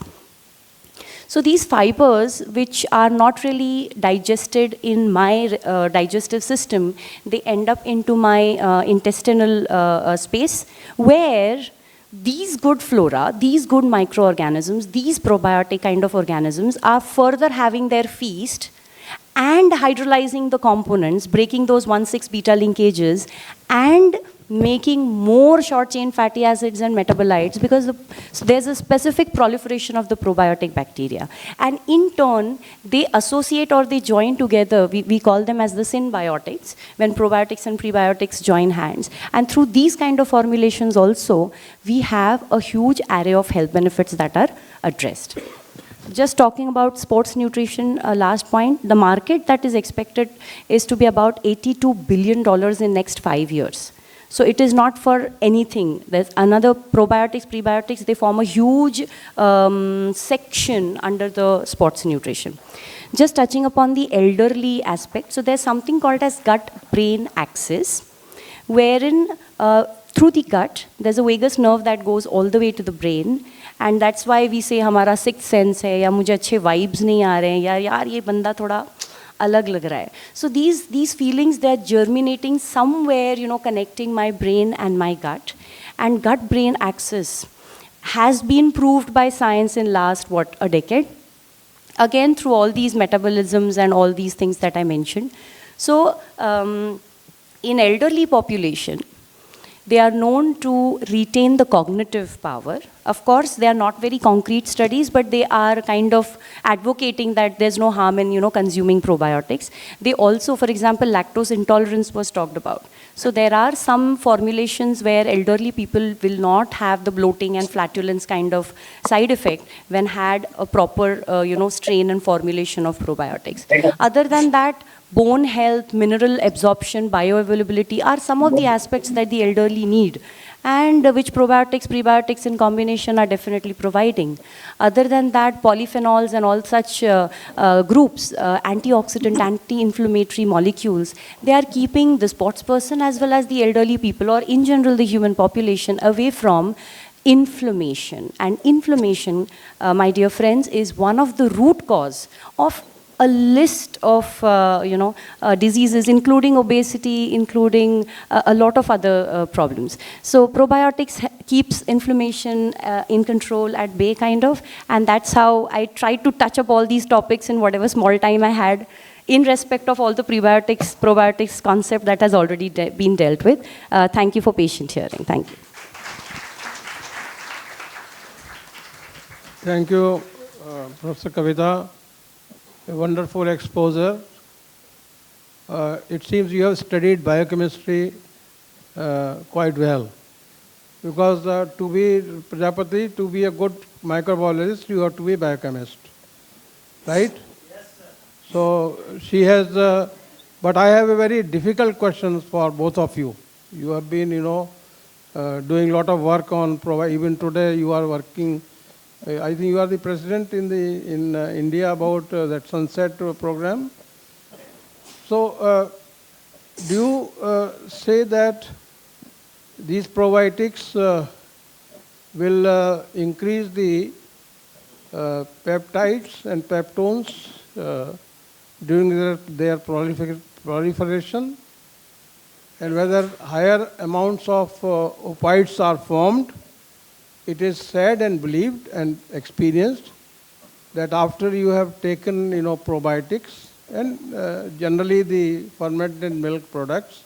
So these fibers, which are not really digested in my digestive system, they end up into my intestinal space, where these good flora, these good microorganisms, these probiotic kind of organisms are further having their feast and hydrolyzing the components, breaking those 1,6 beta linkages, and making more short-chain fatty acids and metabolites, because so there's a specific proliferation of the probiotic bacteria. And in turn, they associate or they join together. We call them as the synbiotics, when probiotics and prebiotics join hands. And through these kind of formulations also, we have a huge array of health benefits that are addressed. Just talking about sports nutrition, last point, the market that is expected is to be about $82 billion in next 5 years. So it is not for anything. There's another probiotics, prebiotics, they form a huge section under the sports nutrition. Just touching upon the elderly aspect, so there's something called as gut-brain axis, wherein through the gut, there's a vagus nerve that goes all the way to the brain, and that's why we say हमारा sixth sense है, या मुझे अच्छे vibes नहीं आ रहे हैं, या यार ये बंदा थोड़ा अलग लग रहा है. So these feelings, they're germinating somewhere, connecting my brain and my gut. And gut-brain axis has been proved by science in last, a decade? Again, through all these metabolisms and all these things that I mentioned. So in elderly population, they are known to retain the cognitive power. Of course, they are not very concrete studies, but they are kind of advocating that there's no harm in, consuming probiotics. They also, for example, lactose intolerance was talked about. So there are some formulations where elderly people will not have the bloating and flatulence kind of side effect when had a proper, strain and formulation of probiotics. Other than that, bone health, mineral absorption, bioavailability are some of the aspects that the elderly need. and which probiotics, prebiotics in combination are definitely providing. Other than that, polyphenols and all such groups, antioxidant, anti-inflammatory molecules, they are keeping the sports person as well as the elderly people, or in general the human population, away from inflammation. And inflammation, my dear friends, is one of the root cause of a list of diseases, including obesity, including a lot of other problems. So probiotics keeps inflammation in control, at bay kind of, and that's how I tried to touch up all these topics in whatever small time I had, in respect of all the prebiotics, probiotics concept that has already been dealt with. Thank you for patient hearing. Thank you. Thank you, Professor Kavita. A wonderful exposure. It seems you have studied biochemistry quite well. Because to be Prajapati, to be a good microbiologist, you have to be biochemist. Right? Yes, sir. So she has, but I have a very difficult questions for both of you. You have been, doing a lot of work on, even today you are working. I think you are the president in India about that Sunset program. So, do you say that these probiotics will increase the peptides and peptones during their proliferation, and whether higher amounts of opioids are formed? It is said and believed and experienced that after you have taken, probiotics and generally the fermented milk products,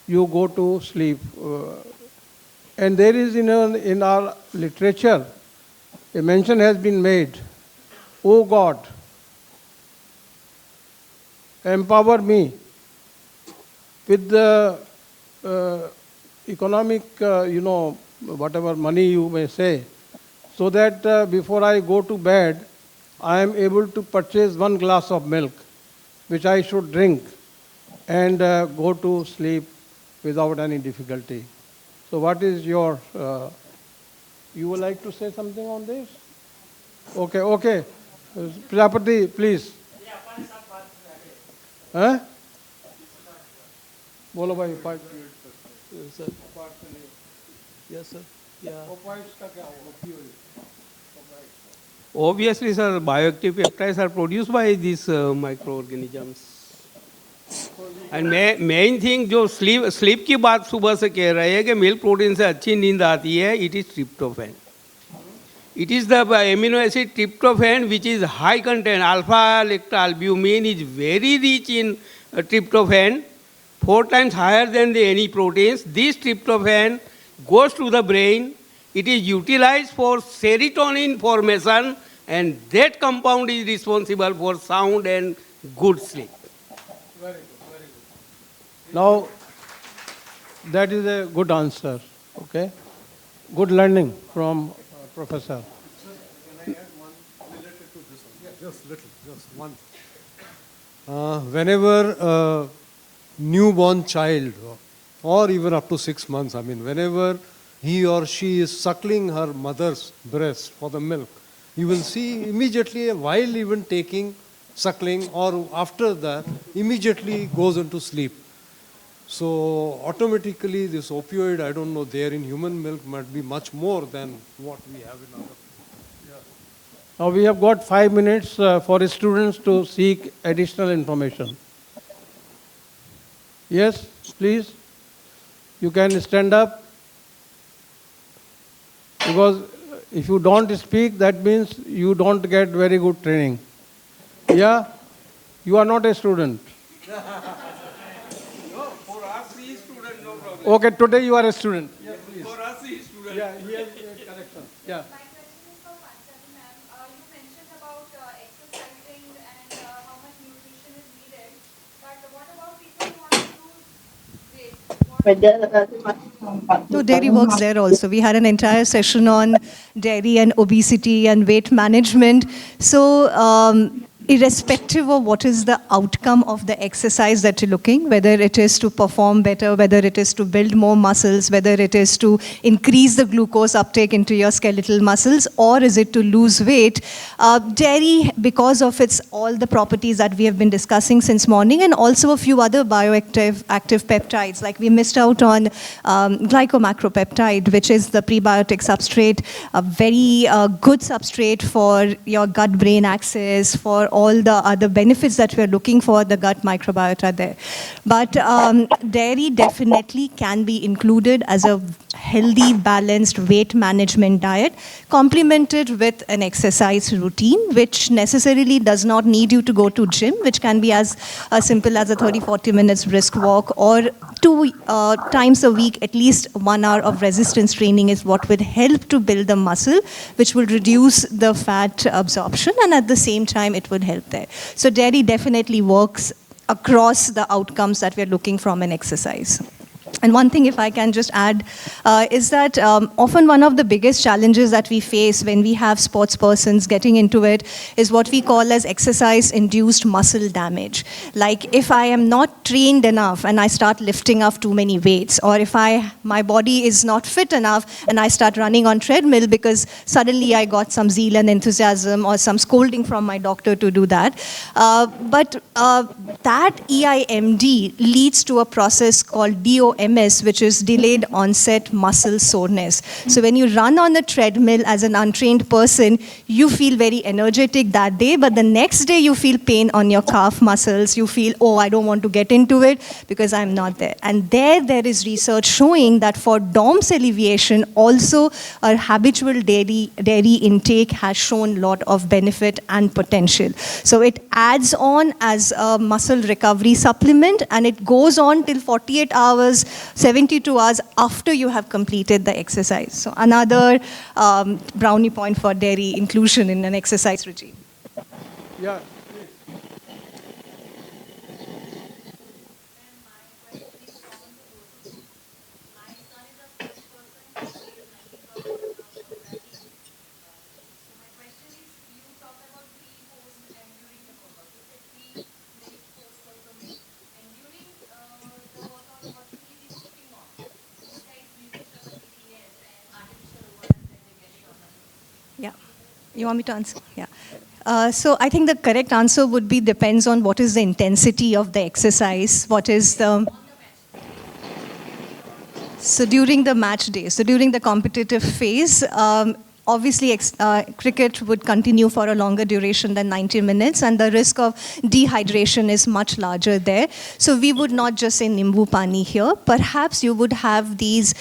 you go to sleep. And there is, in our literature, a mention has been made, "Oh God, empower me with the economic, whatever money you may say, so that before I go to bed, I am able to purchase 1 glass of milk, which I should drink, and go to sleep without any difficulty." So what is your, you would like to say something on this? Okay. Prajapati, please. Huh? Bolo bhai, part. Sir. Yes, sir. Yeah. Obviously, sir, bioactive peptides are produced by these microorganisms. And main thing जो sleep की बात सुबह से कह रहे हैं कि milk protein से अच्छी नींद आती है, it is tryptophan. It is the amino acid tryptophan which is high content. Alpha-lactalbumin is very rich in tryptophan, 4 times higher than any proteins. This tryptophan goes to the brain. It is utilized for serotonin formation, and that compound is responsible for sound and good sleep. Very good. Now, that is a good answer. Okay, good learning from Professor. Sir, can I add one related to this one? Just one. Whenever a newborn child, or even up to 6 months, whenever he or she is suckling her mother's breast for the milk, you will see immediately, while even taking suckling, or after that, immediately goes into sleep. So automatically this opioid, I don't know, there in human milk might be much more than what we have in our. Now we have got 5 minutes for students to seek additional information. Yes, please. You can stand up. Because if you don't speak, that means you don't get very good training. Yeah? You are not a student. For us, he is student, no problem. Okay, today you are a student. Yes, please. For us, he is student. Yeah, he has a correction. Yeah. My question is for Panchali ma'am. You mentioned about exercising and how much nutrition is needed. But what about people who want to lose weight? So dairy works there also. We had an entire session on dairy and obesity and weight management. So irrespective of what is the outcome of the exercise that you're looking, whether it is to perform better, whether it is to build more muscles, whether it is to increase the glucose uptake into your skeletal muscles, or is it to lose weight, dairy, because of its all the properties that we have been discussing since morning, and also a few other bioactive peptides, like we missed out on glycomacropeptide, which is the prebiotic substrate, a very good substrate for your gut-brain axis, for all the other benefits that we're looking for, the gut microbiota there. But dairy definitely can be included as a healthy, balanced weight management diet, complemented with an exercise routine, which necessarily does not need you to go to gym, which can be as simple as a 30-40 minutes brisk walk, or 2 times a week, at least 1 hour of resistance training is what would help to build the muscle, which will reduce the fat absorption, and at the same time, it would help there. So dairy definitely works across the outcomes that we're looking from an exercise. And one thing, if I can just add, is that often one of the biggest challenges that we face when we have sports persons getting into it is what we call as exercise-induced muscle damage. Like if I am not trained enough and I start lifting up too many weights, or if my body is not fit enough and I start running on treadmill because suddenly I got some zeal and enthusiasm or some scolding from my doctor to do that. But that EIMD leads to a process called DOMS, which is delayed onset muscle soreness. So when you run on a treadmill as an untrained person, you feel very energetic that day, but the next day you feel pain on your calf muscles. You feel, oh, I don't want to get into it because I'm not there. And there is research showing that for DOMS alleviation, also a habitual dairy intake has shown a lot of benefit and potential. So it adds on as a muscle recovery supplement, and it goes on till 48 hours, 72 hours after you have completed the exercise. So another brownie point for dairy inclusion in an exercise regime. Yeah. Yeah. You want me to answer? Yeah. So I think the correct answer would be depends on what is the intensity of the exercise, what is the... So during the match day, so during the competitive phase, obviously cricket would continue for a longer duration than 90 minutes, and the risk of dehydration is much larger there. So we would not just say Nimbu Pani here. Perhaps you would have these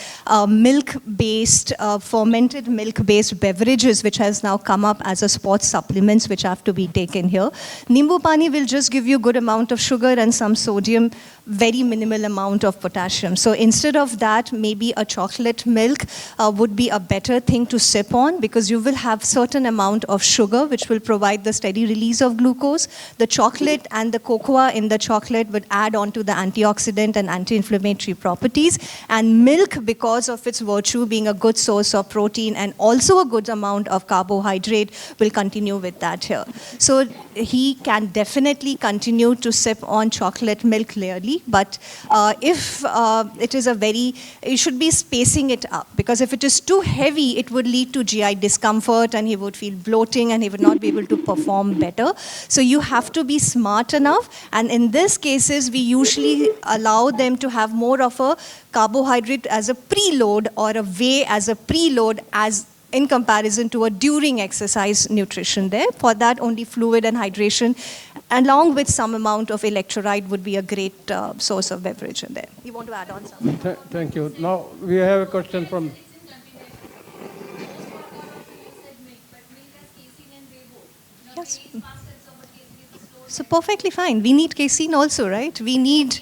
milk-based, fermented milk-based beverages, which has now come up as a sports supplements, which have to be taken here. Nimbu Pani will just give you good amount of sugar and some sodium, very minimal amount of potassium. So instead of that, maybe a chocolate milk would be a better thing to sip on, because you will have certain amount of sugar which will provide the steady release of glucose. The chocolate and the cocoa in the chocolate would add on to the antioxidant and anti-inflammatory properties. And milk, because of its virtue being a good source of protein and also a good amount of carbohydrate, will continue with that here. So he can definitely continue to sip on chocolate milk clearly, but if it is you should be spacing it up, because if it is too heavy, it would lead to GI discomfort and he would feel bloating and he would not be able to perform better. So you have to be smart enough, and in these cases, we usually allow them to have more of a carbohydrate as a preload or a whey as a preload as in comparison to a during exercise nutrition there. For that, only fluid and hydration, along with some amount of electrolyte, would be a great source of beverage in there. You want to add on something? Thank you. Now we have a question from... Yes. So perfectly fine. We need casein also, right? We need...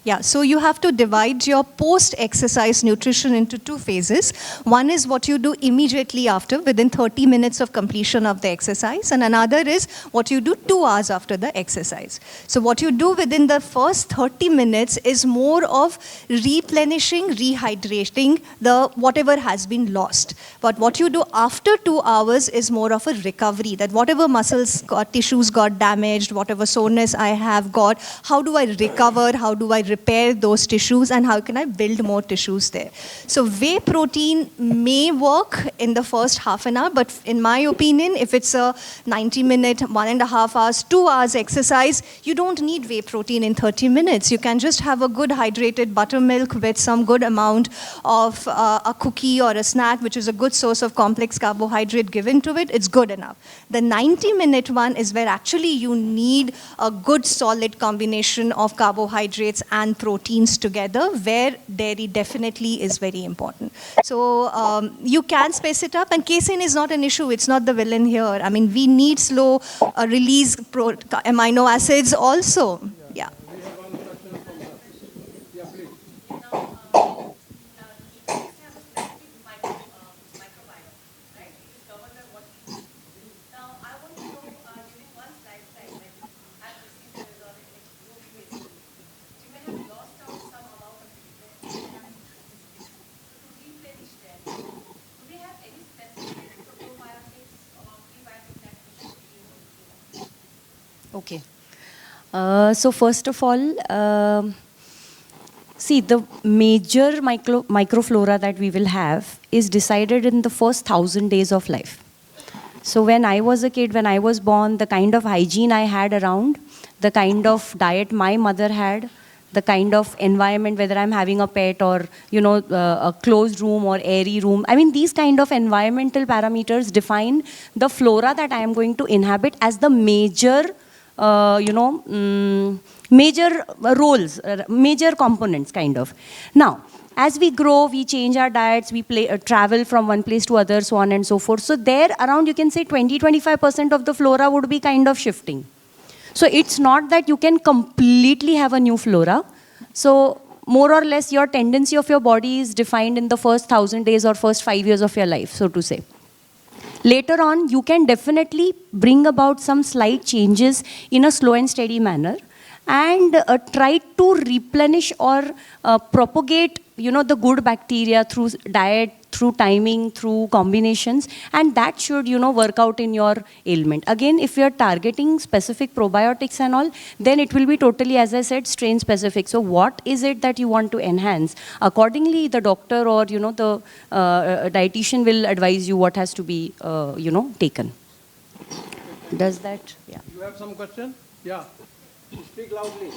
Yeah, so you have to divide your post-exercise nutrition into two phases. One is what you do immediately after, within 30 minutes of completion of the exercise, and another is what you do 2 hours after the exercise. So what you do within the first 30 minutes is more of replenishing, rehydrating the whatever has been lost. But what you do after 2 hours is more of a recovery, that whatever muscles got, tissues got damaged, whatever soreness I have got, how do I recover, how do I repair those tissues, and how can I build more tissues there. So whey protein may work in the first half an hour, but in my opinion, if it's a 90-minute, 1.5 hours, 2 hours exercise, you don't need whey protein in 30 minutes. You can just have a good hydrated buttermilk with some good amount of a cookie or a snack, which is a good source of complex carbohydrate given to it. It's good enough. The 90-minute one is where actually you need a good solid combination of carbohydrates and proteins together, where dairy definitely is very important. So you can space it up, and casein is not an issue. It's not the villain here. I mean, we need slow release amino acids also. Yeah. Okay. So first of all, see, the major microflora that we will have is decided in the first 1,000 days of life. So when I was a kid, when I was born, the kind of hygiene I had around, the kind of diet my mother had, the kind of environment, whether I'm having a pet or, you know, a closed room or airy room. I mean, these kind of environmental parameters define the flora that I am going to inhabit as the major, major roles, major components, kind of. Now, as we grow, we change our diets, we travel from one place to other, so on and so forth. So there, around, you can say 20-25% of the flora would be kind of shifting. So it's not that you can completely have a new flora. So more or less, your tendency of your body is defined in the first 1,000 days or first 5 years of your life, so to say. Later on, you can definitely bring about some slight changes in a slow and steady manner, and try to replenish or propagate, you know, the good bacteria through diet, through timing, through combinations, and that should, you know, work out in your ailment. Again, if you're targeting specific probiotics and all, then it will be totally, as I said, strain specific. So what is it that you want to enhance? Accordingly, the doctor or, you know, the dietitian will advise you what has to be, you know, taken. Does that, yeah. You have some question? Yeah. Speak loudly.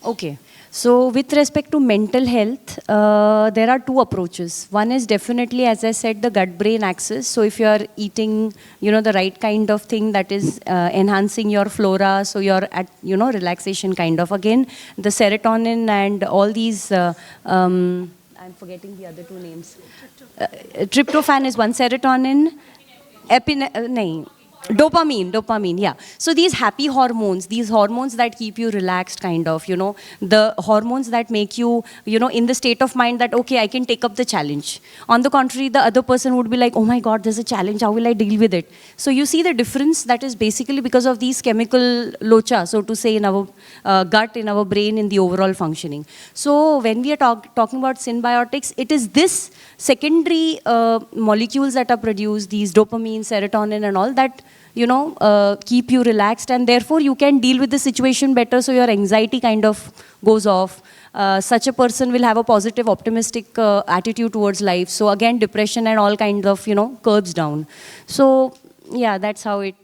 Okay, so with respect to mental health, there are two approaches. One is definitely, as I said, the gut-brain axis. So if you are eating, you know, the right kind of thing that is enhancing your flora, so you're at, you know, relaxation kind of. Again, the serotonin and all these, I'm forgetting the other two names. Tryptophan is one, serotonin, dopamine, yeah. So these happy hormones, these hormones that keep you relaxed, kind of, you know, the hormones that make you, you know, in the state of mind that, okay, I can take up the challenge. On the contrary, the other person would be like, oh my God, there's a challenge, how will I deal with it? So you see the difference that is basically because of these chemical locha, so to say, in our gut, in our brain, in the overall functioning. So when we are talking about synbiotics, it is this secondary molecules that are produced, these dopamine, serotonin and all, that you know, keep you relaxed, and therefore you can deal with the situation better, so your anxiety kind of goes off. Such a person will have a positive, optimistic attitude towards life. So again, depression and all kind of, you know, curbs down. So yeah, that's how it